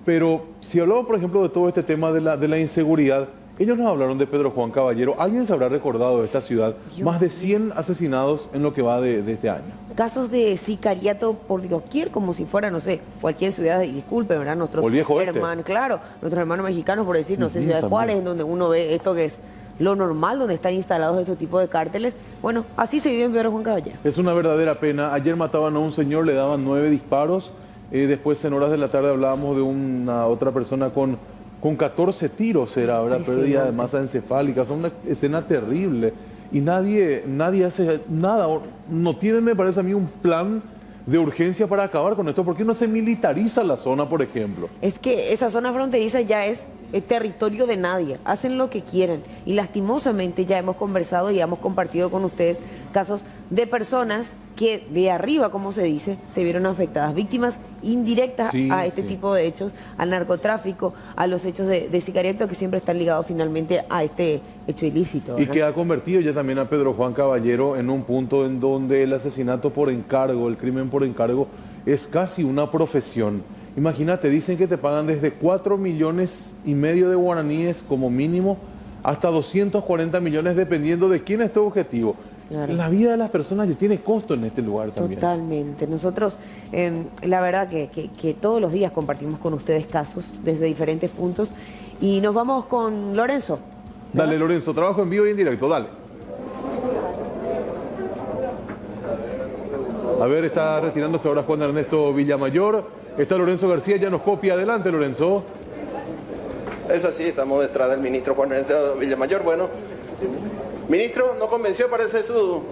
Pero si hablamos, por ejemplo, de todo este tema de la inseguridad, ellos nos hablaron de Pedro Juan Caballero. ¿Alguien se habrá recordado de esta ciudad? Más de 100 asesinados en lo que va de este año. Casos de sicariato por doquier, como si fuera, no sé, cualquier ciudad, y disculpen, ¿verdad? Nuestros O el viejo oeste. hermanos, claro, nuestros hermanos mexicanos, por decir, no sé, Ciudad de también. Juárez, en donde uno ve esto que es lo normal, donde están instalados estos tipos de cárteles. Bueno, así se vive en Pedro Juan Caballero. Es una verdadera pena. Ayer mataban a un señor, le daban 9 disparos. Después, en horas de la tarde, hablábamos de una otra persona con 14 tiros, era, ¿verdad? Pérdida de masa encefálica. Es una escena terrible. Y nadie hace nada. No tienen, me parece a mí, un plan de urgencia para acabar con esto. ¿Por qué no se militariza la zona, por ejemplo? Es que esa zona fronteriza ya es el territorio de nadie, hacen lo que quieren y lastimosamente ya hemos conversado y hemos compartido con ustedes casos de personas que de arriba, como se dice, se vieron afectadas, víctimas indirectas a este tipo de hechos, al narcotráfico, a los hechos de sicariato que siempre están ligados finalmente a este hecho ilícito, ¿verdad? Y que ha convertido ya también a Pedro Juan Caballero en un punto en donde el asesinato por encargo, el crimen por encargo, es casi una profesión. Imagínate, dicen que te pagan desde 4,5 millones de guaraníes como mínimo hasta 240 millones dependiendo de quién es tu objetivo. Claro. La vida de las personas ya tiene costo en este lugar también. Totalmente. Nosotros, la verdad que todos los días compartimos con ustedes casos desde diferentes puntos y nos vamos con Lorenzo, ¿verdad? Dale, Lorenzo, trabajo en vivo y en directo, dale. A ver, está retirándose ahora Juan Ernesto Villamayor. Está Lorenzo García, ya nos copia. Adelante, Lorenzo. Es así, estamos detrás del ministro Juan Ernesto Villamayor. Bueno, ministro, ¿no convenció, parece, su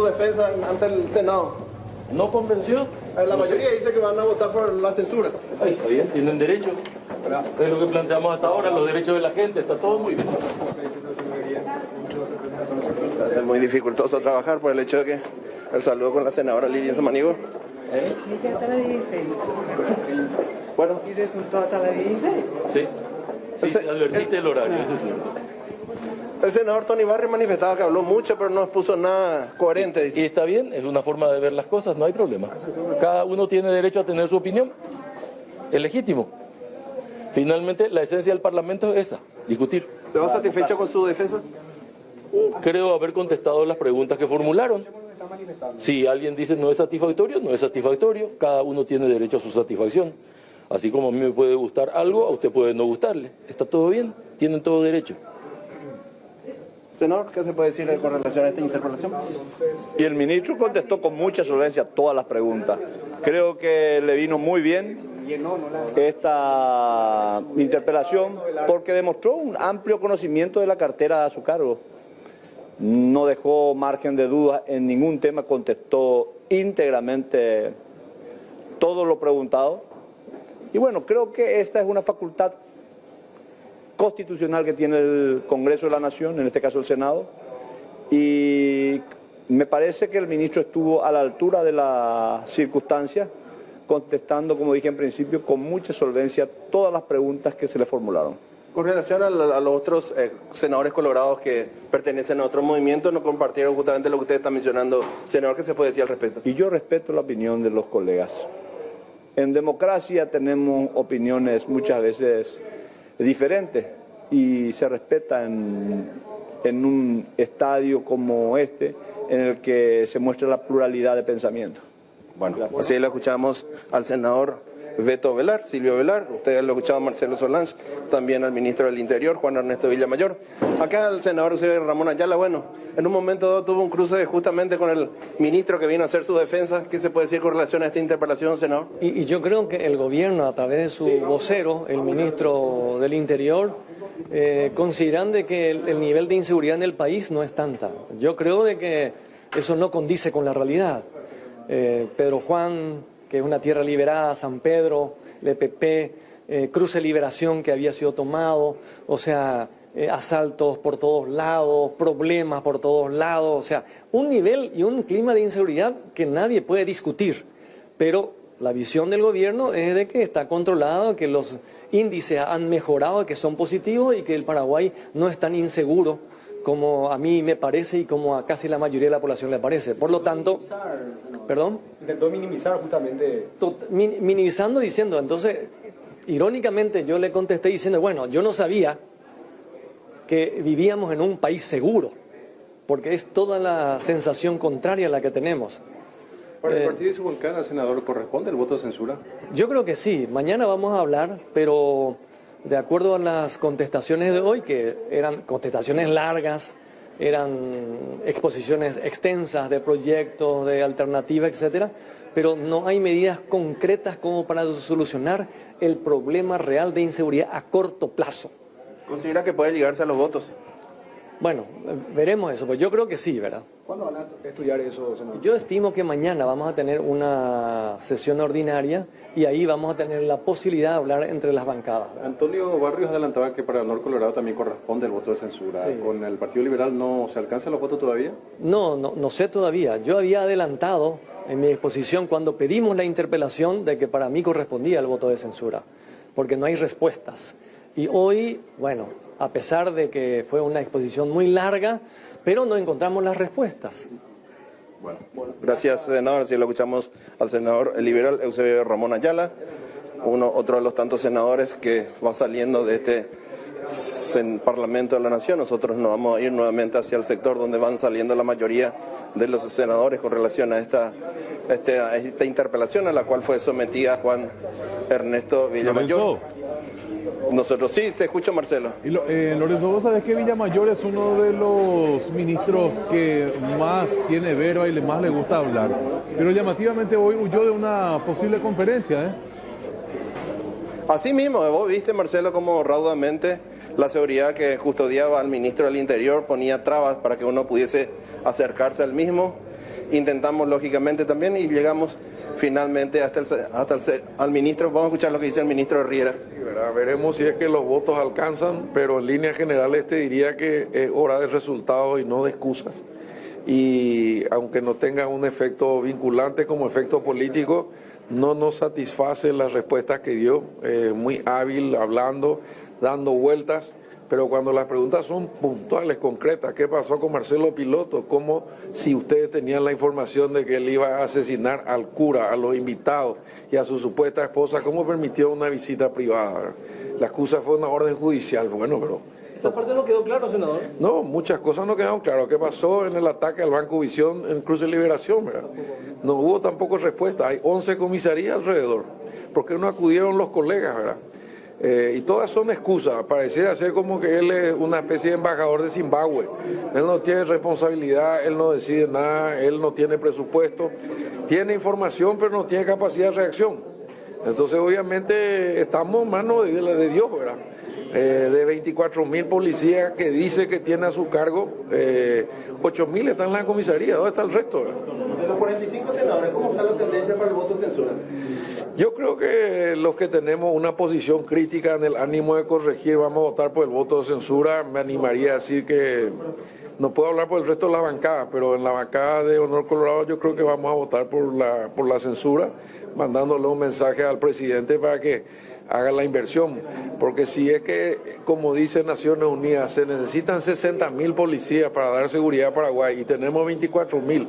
defensa ante el Senado? ¿No convenció? La mayoría dice que van a votar por la censura. Ay, está bien, tienen derecho. Es lo que planteamos hasta ahora, los derechos de la gente, está todo muy bien. Se hace muy dificultoso trabajar por el hecho de que el saludo con la senadora Lilia Samaniego. Hasta las 16. Bueno. ¿Y resultó hasta las 16? Sí, advertiste el horario, eso sí. El senador Tony Barrio manifestaba que habló mucho, pero no expuso nada coherente. Dice. Y está bien, es una forma de ver las cosas, no hay problema. Cada uno tiene derecho a tener su opinión, es legítimo. Finalmente, la esencia del Parlamento es esa, discutir. ¿Se va satisfecho con su defensa? Creo haber contestado las preguntas que formularon. Si alguien dice no es satisfactorio, no es satisfactorio. Cada uno tiene derecho a su satisfacción. Así como a mí me puede gustar algo, a usted puede no gustarle. Está todo bien, tienen todo derecho. Senador, ¿qué se puede decir con relación a esta interpelación? Y el ministro contestó con mucha solvencia todas las preguntas. Creo que le vino muy bien esta interpelación porque demostró un amplio conocimiento de la cartera a su cargo. No dejó margen de duda en ningún tema, contestó íntegramente todo lo preguntado. Y bueno, creo que esta es una facultad constitucional que tiene el Congreso de la Nación, en este caso el Senado, y me parece que el ministro estuvo a la altura de las circunstancias, contestando, como dije en principio, con mucha solvencia todas las preguntas que se le formularon. Con relación a los otros senadores colorados que pertenecen a otro movimiento, no compartieron justamente lo que usted está mencionando. Senador, ¿qué se puede decir al respecto? Y yo respeto la opinión de los colegas. En democracia tenemos opiniones muchas veces diferentes y se respeta en un estadio como este, en el que se muestra la pluralidad de pensamiento. Bueno, así lo escuchamos al senador Beto Velar, Silvio Velar, ustedes lo escuchaban Marcelo Solange, también al ministro del Interior, Juan Ernesto Villamayor. Acá el senador Ramón Ayala, bueno, en un momento tuvo un cruce justamente con el ministro que vino a hacer su defensa. ¿Qué se puede decir con relación a esta interpelación, senador? Y yo creo que el gobierno, a través de su vocero, el ministro del Interior, consideran de que el nivel de inseguridad en el país no es tanta. Yo creo de que eso no condice con la realidad. Pedro Juan, que es una tierra liberada, San Pedro, LPP, Cruce Liberación que había sido tomado, o sea, asaltos por todos lados, problemas por todos lados, o sea, un nivel y un clima de inseguridad que nadie puede discutir, pero la visión del gobierno es de que está controlado, que los índices han mejorado, que son positivos y que el Paraguay no es tan inseguro como a mí me parece y como a casi la mayoría de la población le parece. Por lo tanto, ¿perdón? Intentó minimizar justamente. Minimizando diciendo, entonces, irónicamente yo le contesté diciendo, bueno, yo no sabía que vivíamos en un país seguro, porque es toda la sensación contraria a la que tenemos. ¿Para el partido y su bancada, senador, corresponde el voto de censura? Yo creo que sí. Mañana vamos a hablar, pero de acuerdo a las contestaciones de hoy, que eran contestaciones largas, eran exposiciones extensas de proyectos, de alternativas, etcétera, pero no hay medidas concretas como para solucionar el problema real de inseguridad a corto plazo. ¿Considera que puede llegarse a los votos? Bueno, veremos eso, pues yo creo que sí, ¿verdad? ¿Cuándo van a estudiar eso, senador? Yo estimo que mañana vamos a tener una sesión ordinaria y ahí vamos a tener la posibilidad de hablar entre las bancadas. Antonio Barrios adelantaba que para el Norte Colorado también corresponde el voto de censura. Sí. ¿Con el Partido Liberal no se alcanzan los votos todavía? No sé todavía. Yo había adelantado en mi exposición cuando pedimos la interpelación de que para mí correspondía el voto de censura, porque no hay respuestas. Y hoy, bueno, a pesar de que fue una exposición muy larga, pero no encontramos las respuestas. Bueno, gracias, senador. Así lo escuchamos al senador liberal Eusebio Ramón Ayala, otro de los tantos senadores que va saliendo de este Parlamento de la Nación. Nosotros nos vamos a ir nuevamente hacia el sector donde van saliendo la mayoría de los senadores con relación a esta interpelación a la cual fue sometida Juan Ernesto Villamayor. Nosotros sí, te escucho, Marcelo. Y Lorenzo, vos sabés que Villamayor es uno de los ministros que más tiene verba y más le gusta hablar. Pero llamativamente hoy huyó de una posible conferencia, ¿eh? Así mismo, vos viste, Marcelo, como raudamente la seguridad que custodiaba al ministro del Interior ponía trabas para que uno pudiese acercarse al mismo. Intentamos lógicamente también y llegamos finalmente al ministro. Vamos a escuchar lo que dice el ministro Riera. Sí, ¿verdad? Veremos si es que los votos alcanzan, pero en líneas generales te diría que es hora de resultados y no de excusas. Y aunque no tenga un efecto vinculante como efecto político, no nos satisface las respuestas que dio, muy hábil, hablando, dando vueltas. Pero cuando las preguntas son puntuales, concretas, ¿qué pasó con Marcelo Piloto? ¿Cómo si ustedes tenían la información de que él iba a asesinar al cura, a los invitados y a su supuesta esposa, cómo permitió una visita privada? La excusa fue una orden judicial. Bueno, pero... ¿Esa parte no quedó claro, senador? No, muchas cosas no quedaron claras. ¿Qué pasó en el ataque al Banco Visión en Cruz de Liberación? ¿Verdad? No hubo tampoco respuesta. Hay 11 comisarías alrededor. ¿Por qué no acudieron los colegas, verdad? Y todas son excusas. Pareciera ser como que él es una especie de embajador de Zimbabue. Él no tiene responsabilidad, él no decide nada, él no tiene presupuesto. Tiene información, pero no tiene capacidad de reacción. Entonces, obviamente, estamos en manos de Dios, ¿verdad? De 24.000 policías que dice que tiene a su cargo, 8.000 están en la comisaría. ¿Dónde está el resto, verdad? De los 45 senadores, ¿cómo está la tendencia para el voto de censura? Yo creo que los que tenemos una posición crítica en el ánimo de corregir vamos a votar por el voto de censura. Me animaría a decir que no puedo hablar por el resto de la bancada, pero en la bancada de Honor Colorado yo creo que vamos a votar por la censura, mandándole un mensaje al presidente para que haga la inversión. Porque si es que, como dice Naciones Unidas, se necesitan 60.000 policías para dar seguridad a Paraguay y tenemos 24.000.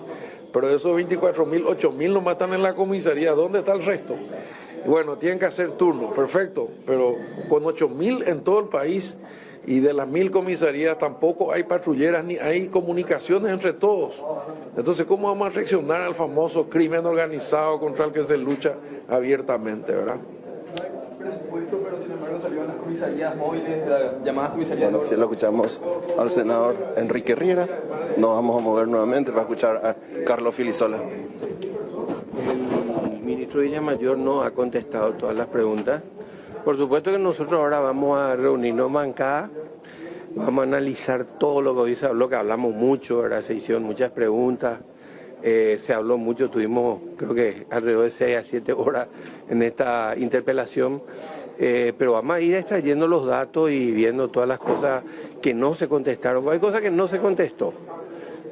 Pero de esos 24.000, 8.000 nomás están en la comisaría. ¿Dónde está el resto? Y bueno, tienen que hacer turno, perfecto, pero con 8.000 en todo el país y de las 1.000 comisarías tampoco hay patrulleras ni hay comunicaciones entre todos. Entonces, ¿cómo vamos a reaccionar al famoso crimen organizado contra el que se lucha abiertamente, verdad? Presupuesto, pero sin embargo salieron las comisarías móviles, llamadas comisarías. Bueno, si lo escuchamos al senador Enrique Riera, nos vamos a mover nuevamente para escuchar a Carlos Filisola. El ministro Villamayor no ha contestado todas las preguntas. Por supuesto que nosotros ahora vamos a reunirnos en bancada, vamos a analizar todo lo que hoy se habló, que hablamos mucho, ¿verdad? Se hicieron muchas preguntas. Se habló mucho, tuvimos creo que alrededor de 6 a 7 horas en esta interpelación, pero vamos a ir extrayendo los datos y viendo todas las cosas que no se contestaron. Hay cosas que no se contestó,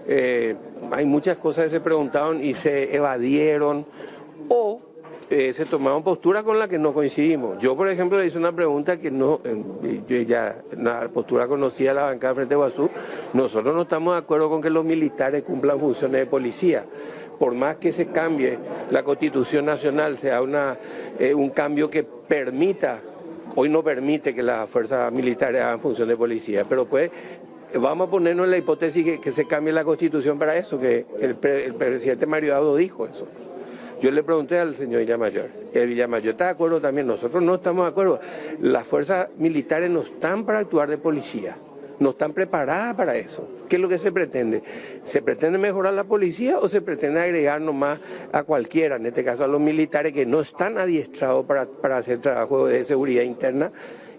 hay muchas cosas que se preguntaron y se evadieron o se tomaron posturas con las que no coincidimos. Yo, por ejemplo, le hice una pregunta que no, yo ya la postura conocía la bancada Frente Guazú. Nosotros no estamos de acuerdo con que los militares cumplan funciones de policía. Por más que se cambie la Constitución Nacional, sea un cambio que permita hoy no permite que las fuerzas militares hagan función de policía, pero pues vamos a ponernos en la hipótesis que se cambie la Constitución para eso, que el presidente Mario Abdo dijo eso. Yo le pregunté al señor Villamayor, el Villamayor está de acuerdo también, nosotros no estamos de acuerdo. Las fuerzas militares no están para actuar de policía, no están preparadas para eso. ¿Qué es lo que se pretende? ¿Se pretende mejorar la policía o se pretende agregar nomás a cualquiera, en este caso a los militares que no están adiestrados para hacer trabajo de seguridad interna?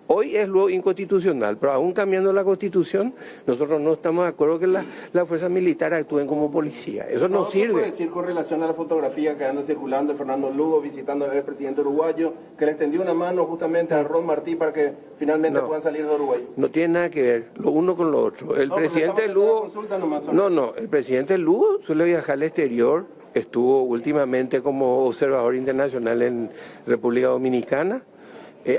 Hoy es lo inconstitucional, pero aún cambiando la Constitución, nosotros no estamos de acuerdo que las fuerzas militares actúen como policía. Eso no sirve. ¿Qué puede decir con relación a la fotografía que anda circulando de Fernando Lugo visitando al presidente uruguayo, que le extendió una mano justamente a Ron Martí para que finalmente puedan salir de Uruguay? No tiene nada que ver lo uno con lo otro. El presidente Lugo... el presidente Lugo suele viajar al exterior, estuvo últimamente como observador internacional en República Dominicana.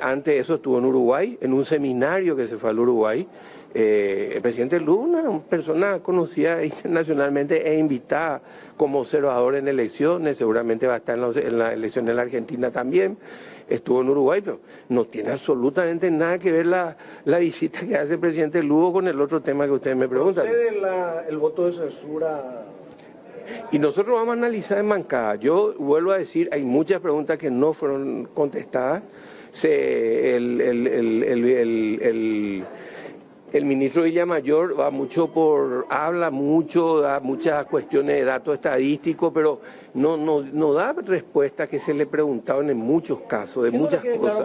Antes de eso estuvo en Uruguay, en un seminario que se fue al Uruguay. El presidente Lugo, una persona conocida internacionalmente e invitada como observador en elecciones, seguramente va a estar en la elección en la Argentina también. Estuvo en Uruguay, pero no tiene absolutamente nada que ver la visita que hace el presidente Lugo con el otro tema que ustedes me preguntan. ¿Procede el voto de censura? Y nosotros vamos a analizar en bancada. Yo vuelvo a decir, hay muchas preguntas que no fueron contestadas. El ministro Villamayor habla mucho, da muchas cuestiones de datos estadísticos, pero no da respuesta que se le preguntaron en muchos casos, de muchas cosas.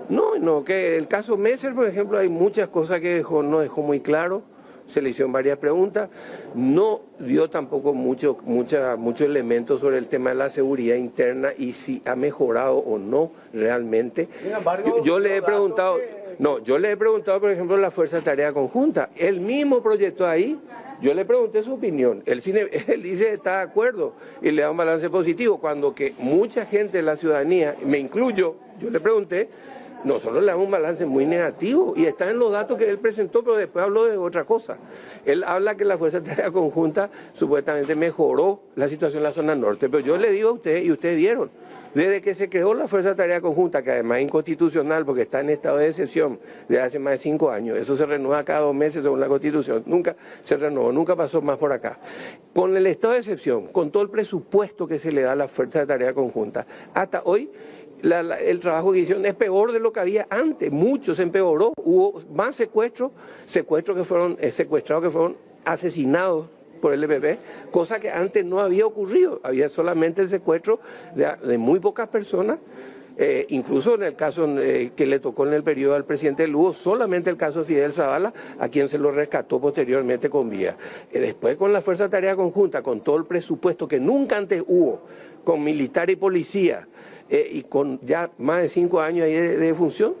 Claro, no, que el caso Messer, por ejemplo, hay muchas cosas que no dejó muy claro. Se le hicieron varias preguntas, no dio tampoco muchos elementos sobre el tema de la seguridad interna y si ha mejorado o no realmente. Sin embargo, yo le he preguntado, por ejemplo, la Fuerza de Tarea Conjunta, él mismo proyectó ahí, yo le pregunté su opinión, él dice está de acuerdo y le da un balance positivo, cuando que mucha gente de la ciudadanía, me incluyo, yo le pregunté, nosotros le damos un balance muy negativo y está en los datos que él presentó, pero después habló de otra cosa. Él habla que la Fuerza de Tarea Conjunta supuestamente mejoró la situación en la zona norte, pero yo le digo a ustedes, y ustedes vieron, desde que se creó la Fuerza de Tarea Conjunta, que además es inconstitucional porque está en estado de excepción desde hace más de 5 años, eso se renueva cada 2 meses según la Constitución, nunca se renovó, nunca pasó más por acá. Con el estado de excepción, con todo el presupuesto que se le da a la Fuerza de Tarea Conjunta, hasta hoy, el trabajo que hicieron es peor de lo que había antes, mucho se empeoró, hubo más secuestrados que fueron asesinados por el EPP, cosa que antes no había ocurrido, había solamente el secuestro de muy pocas personas, incluso en el caso que le tocó en el periodo al presidente Lugo, solamente el caso de Fidel Zavala, a quien se lo rescató posteriormente con vida. Después con la Fuerza de Tarea Conjunta, con todo el presupuesto que nunca antes hubo, con militar y policía, y con ya más de 5 años ahí de función,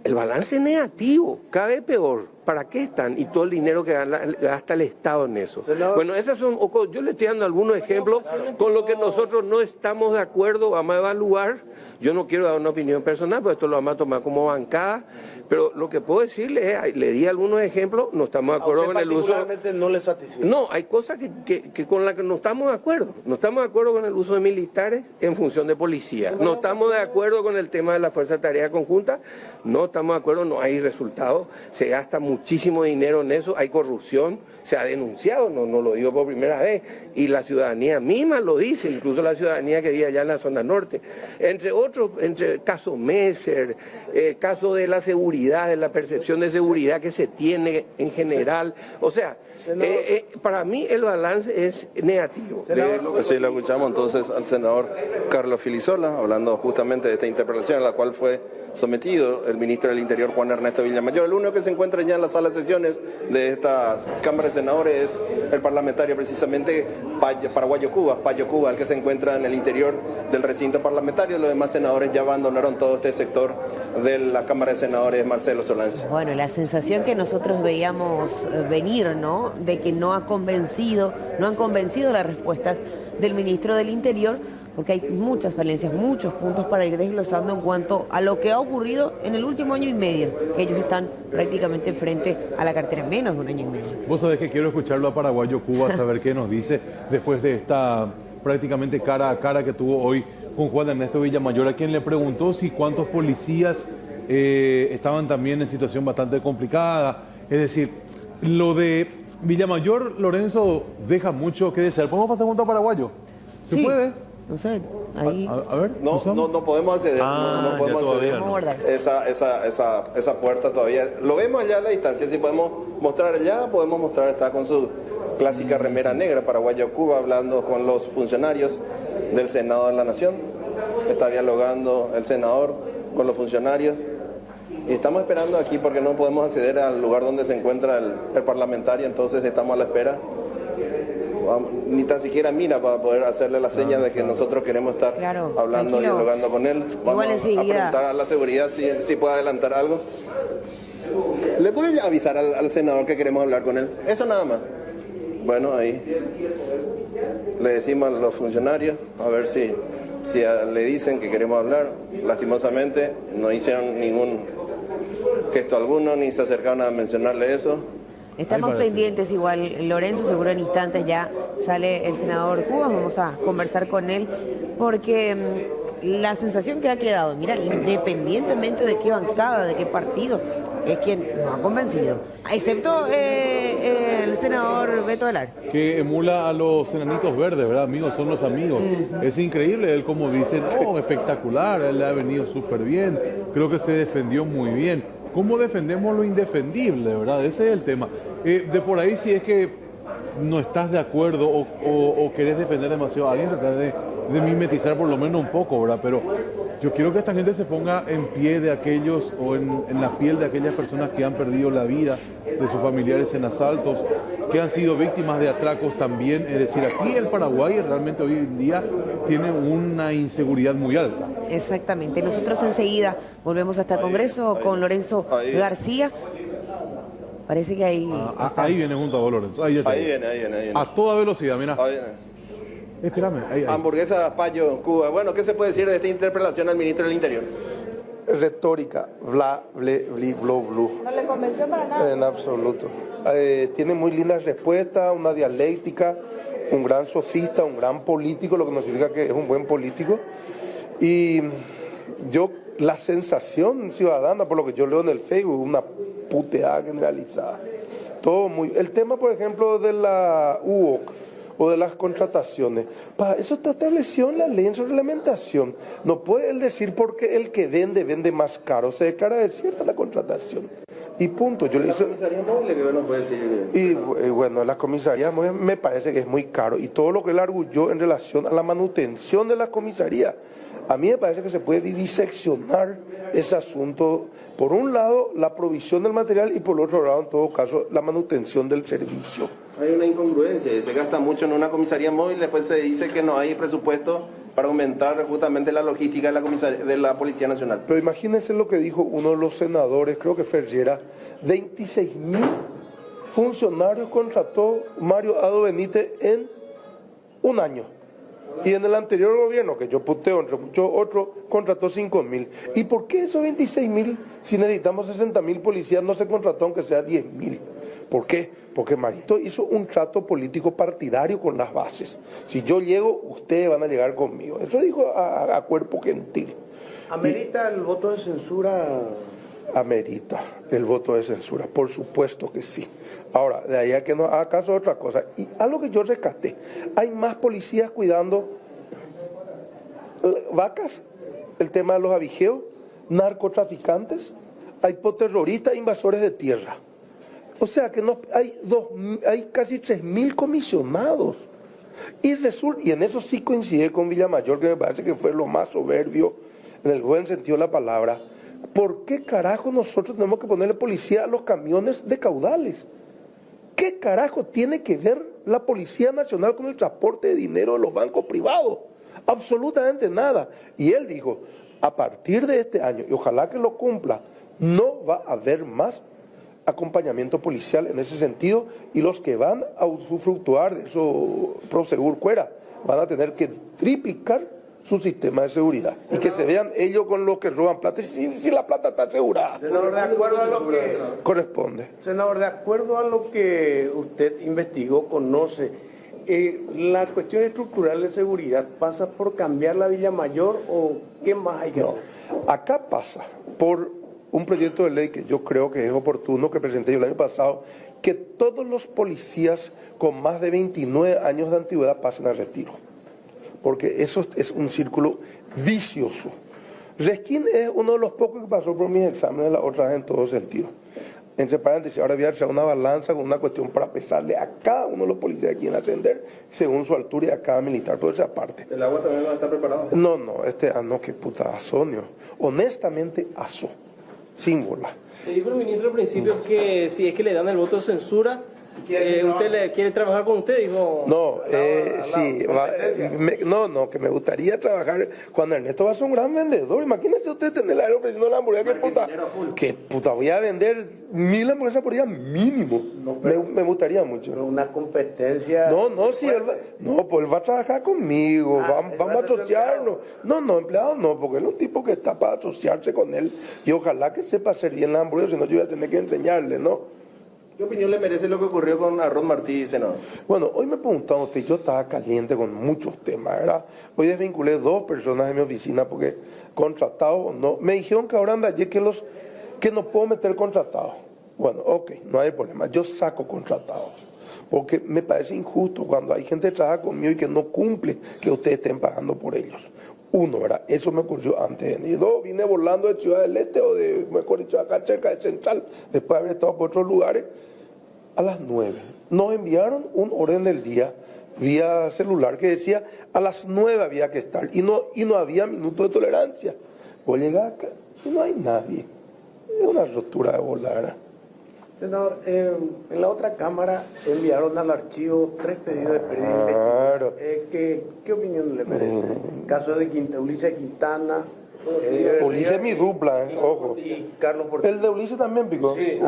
el balance es negativo, cada vez peor. ¿Para qué están? Y todo el dinero que gasta el Estado en eso. Bueno, esas son, yo le estoy dando algunos ejemplos con lo que nosotros no estamos de acuerdo, vamos a evaluar. Yo no quiero dar una opinión personal, porque esto lo vamos a tomar como bancada, pero lo que puedo decirle es, le di algunos ejemplos, no estamos de acuerdo con el uso. No le satisface. No, hay cosas que con las que no estamos de acuerdo. No estamos de acuerdo con el uso de militares en función de policía. No estamos de acuerdo con el tema de la Fuerza de Tarea Conjunta. No estamos de acuerdo, no hay resultados. Se gasta muchísimo dinero en eso, hay corrupción. Se ha denunciado, no lo digo por primera vez, y la ciudadanía misma lo dice, incluso la ciudadanía que vive allá en la zona norte. Entre otros, entre caso Messer, caso de la seguridad, de la percepción de seguridad que se tiene en general. O sea, para mí el balance es negativo. Sí, lo escuchamos entonces al senador Carlos Filisola, hablando justamente de esta interpelación a la cual fue sometido el ministro del Interior, Juan Ernesto Villamayor. El único que se encuentra ya en la sala de sesiones de estas cámaras de senadores es el parlamentario precisamente Paraguayo Cuba, Payo Cuba, el que se encuentra en el interior del recinto parlamentario. Los demás senadores ya abandonaron todo este sector de la Cámara de Senadores, Marcelo Solans. Bueno, la sensación que nosotros veíamos venir, ¿no? De que no han convencido las respuestas del ministro del Interior, porque hay muchas falencias, muchos puntos para ir desglosando en cuanto a lo que ha ocurrido en el último año y medio, que ellos están prácticamente frente a la cartera, menos de 1 año y medio. Vos sabés que quiero escucharlo a Paraguayo Cuba, saber qué nos dice después de esta prácticamente cara a cara que tuvo hoy con Juan Ernesto Villamayor, a quien le preguntó si cuántos policías estaban también en situación bastante complicada. Es decir, lo de Villamayor, Lorenzo, deja mucho que desear. ¿Podemos pasar junto a Paraguayo? ¿Se puede? No sé, ahí... A ver. No podemos acceder, no podemos acceder esa puerta todavía. Lo vemos allá a la distancia, si podemos mostrar allá, podemos mostrar, está con su clásica remera negra, Paraguayo Cuba, hablando con los funcionarios del Senado de la Nación. Está dialogando el senador con los funcionarios. Y estamos esperando aquí porque no podemos acceder al lugar donde se encuentra el parlamentario, entonces estamos a la espera. Ni tan siquiera mira para poder hacerle la seña de que nosotros queremos estar hablando, dialogando con él. Vamos a preguntar a la seguridad si puede adelantar algo. ¿Le puede avisar al senador que queremos hablar con él? Eso nada más. Bueno, ahí le decimos a los funcionarios a ver si le dicen que queremos hablar. Lastimosamente no hicieron ningún gesto alguno, ni se acercaron a mencionarle eso. Estamos pendientes igual, Lorenzo, seguro en instantes ya sale el senador Cubas, vamos a conversar con él, porque la sensación que ha quedado, mira, independientemente de qué bancada, de qué partido, es quien nos ha convencido, excepto el senador Beto Velar. Que emula a los enanitos verdes, ¿verdad? Amigos, son los amigos. Es increíble, él como dice, espectacular, él le ha venido súper bien, creo que se defendió muy bien. ¿Cómo defendemos lo indefendible, verdad? Ese es el tema. De por ahí, si es que no estás de acuerdo o querés defender demasiado a alguien, tratar de mimetizar por lo menos un poco, ¿verdad? Pero yo quiero que esta gente se ponga en pie de aquellos o en la piel de aquellas personas que han perdido la vida, de sus familiares en asaltos, que han sido víctimas de atracos también. Es decir, aquí el Paraguay realmente hoy en día tiene una inseguridad muy alta. Exactamente. Nosotros enseguida volvemos hasta el Congreso con Lorenzo García. Parece que ahí... ahí viene junto a vos, Lorenzo. Ahí viene. A toda velocidad, mira. Ahí viene. Espérame. Ahí. Hamburguesa Payo, Cuba. Bueno, ¿qué se puede decir de esta interpelación al ministro del Interior? Retórica, bla, ble, bli, blo, blu. ¿No le convenció para nada? En absoluto. Tiene muy lindas respuestas, una dialéctica, un gran sofista, un gran político, lo que nos significa que es un buen político. Y la sensación ciudadana, por lo que yo leo en el Facebook, una puteada generalizada. Todo muy... El tema, por ejemplo, de la UOC o de las contrataciones, eso está establecido en la ley, en su reglamentación. No puede él decir porque el que vende más caro, se declara desierta la contratación. Y punto. Yo le hice... comisaría móvil, que no puede decir... Y bueno, las comisarías me parece que es muy caro. Y todo lo que él arguyó en relación a la manutención de las comisarías, a mí me parece que se puede diseccionar ese asunto. Por un lado, la provisión del material y por otro lado, en todo caso, la manutención del servicio. Hay una incongruencia, se gasta mucho en una comisaría móvil, después se dice que no hay presupuesto para aumentar justamente la logística de la Policía Nacional. Pero imagínense lo que dijo uno de los senadores, creo que Ferreira, 26.000 funcionarios contrató Mario Ado Benítez en un año. Y en el anterior gobierno, que yo puteo entre muchos otros, contrató 5.000. ¿Y por qué esos 26.000, si necesitamos 60.000 policías, no se contrató aunque sea 10.000? ¿Por qué? Porque Marito hizo un trato político partidario con las bases. Si yo llego, ustedes van a llegar conmigo. Eso dijo a cuerpo gentil. ¿Amerita el voto de censura? Amerita el voto de censura, por supuesto que sí. Ahora, de ahí a que no haga caso de otra cosa. Y algo que yo rescaté, hay más policías cuidando vacas, el tema de los abigeos, narcotraficantes, hay terroristas, invasores de tierra. O sea que no, hay casi 3.000 comisionados. Y en eso sí coincide con Villamayor, que me parece que fue lo más soberbio, en el buen sentido de la palabra. ¿Por qué carajo nosotros tenemos que ponerle policía a los camiones de caudales? ¿Qué carajo tiene que ver la Policía Nacional con el transporte de dinero de los bancos privados? Absolutamente nada. Y él dijo, a partir de este año, y ojalá que lo cumpla, no va a haber más acompañamiento policial en ese sentido, y los que van a usufructuar de eso, Prosegur Cuera, van a tener que triplicar su sistema de seguridad y que se vean ellos con los que roban plata, si la plata está asegurada. Senador, de acuerdo a lo que corresponde. Senador, de acuerdo a lo que usted investigó, conoce, ¿la cuestión estructural de seguridad pasa por cambiar la Villamayor o qué más hay que hacer? Acá pasa por un proyecto de ley que yo creo que es oportuno, que presenté yo el año pasado, que todos los policías con más de 29 años de antigüedad pasen a retiro. Porque eso es un círculo vicioso. Reskin es uno de los pocos que pasó por mis exámenes, la otra vez en todo sentido. Entre paréntesis, ahora voy a hacer una balanza con una cuestión para pesarle a cada uno de los policías que quieren ascender según su altura y a cada militar, por esa parte. ¿El agua también va a estar preparado? No, qué puta asonio. Honestamente, aso. Sin bola. Le dijo el ministro al principio que si es que le dan el voto de censura, usted le quiere trabajar con usted, dijo. No, sí, que me gustaría trabajar cuando Ernesto va a ser un gran vendedor. Imagínense usted tener la ofreciendo la hamburguesa, que puta, voy a vender 1000 hamburguesas por día mínimo. Me gustaría mucho. Pero una competencia. Pues él va a trabajar conmigo, vamos a asociarnos. No, empleado no, porque él es un tipo que está para asociarse con él y ojalá que sepa hacer bien la hamburguesa, si no yo voy a tener que enseñarle, ¿no? ¿Qué opinión le merece lo que ocurrió con Arroz Martí, senador? Bueno, hoy me preguntaban usted, yo estaba caliente con muchos temas, ¿verdad? Hoy desvinculé 2 personas de mi oficina porque contratados o no. Me dijeron que ahora anda allí que no puedo meter contratados. Bueno, ok, no hay problema, yo saco contratados. Porque me parece injusto cuando hay gente que trabaja conmigo y que no cumple que ustedes estén pagando por ellos. 1, ¿verdad? Eso me ocurrió antes de venir. 2, vine volando de Ciudad del Este o mejor dicho, acá cerca de Central, después de haber estado por otros lugares, a las 9. Nos enviaron un orden del día vía celular que decía a las 9 había que estar y no había minuto de tolerancia. Vos llegás acá y no hay nadie. Es una rotura de volar. Senador, en la otra Cámara enviaron al archivo 3 pedidos de pérdida de Claro. ¿Qué opinión le merece? Caso de Ulises Quintana. Ulises es mi dupla, ojo. Y Carlos Portillo. ¿El de Ulises también picó? Sí,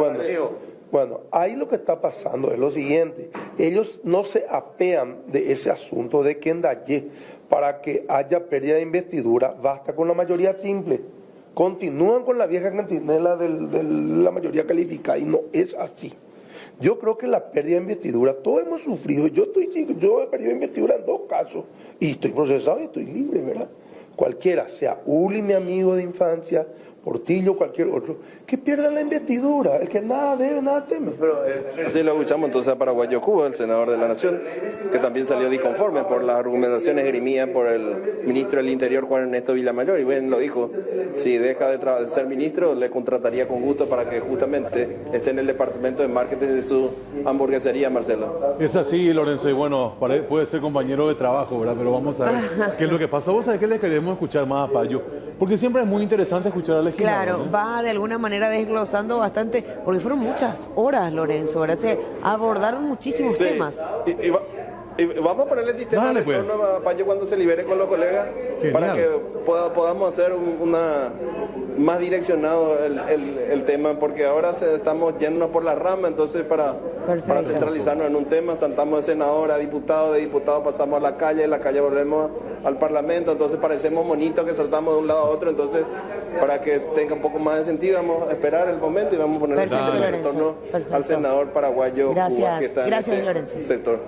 Bueno, ahí lo que está pasando es lo siguiente. Ellos no se apean de ese asunto de que en Dayé, para que haya pérdida de investidura, basta con la mayoría simple. Continúan con la vieja cantinela de la mayoría calificada y no es así. Yo creo que la pérdida de investidura, todos hemos sufrido. Yo he perdido investidura en 2 casos y estoy procesado y estoy libre, ¿verdad? Cualquiera, sea Uli, mi amigo de infancia, Portillo, cualquier otro, que pierdan la investidura. El que nada debe, nada teme. Así lo escuchamos entonces a Paraguayo Cuba, el senador de la Nación, que también salió disconforme por las argumentaciones esgrimidas por el ministro del Interior, Juan Ernesto Villamayor, y bien lo dijo, si deja de ser ministro, le contrataría con gusto para que justamente esté en el departamento de marketing de su hamburguesería, Marcelo. Es así, Lorenzo, y bueno, puede ser compañero de trabajo, ¿verdad? Pero vamos a ver qué es lo que pasa. ¿Vos sabés qué le queremos escuchar más a Payo? Porque siempre es muy interesante escuchar a legislador. Claro, ¿no? Va de alguna manera desglosando bastante, porque fueron muchas horas, Lorenzo, ahora se abordaron muchísimos temas. Y vamos a ponerle el sistema de retorno a Payo cuando se libere con los colegas. Genial. Para que podamos hacer más direccionado el tema, porque ahora estamos yéndonos por la rama, entonces para centralizarnos en un tema, saltamos de senador a diputado, de diputado pasamos a la calle, de la calle volvemos al parlamento, entonces parecemos monitos que saltamos de un lado a otro, entonces para que tenga un poco más de sentido vamos a esperar el momento y vamos a poner el sistema de retorno al senador paraguayo Cuba, que está en este sector.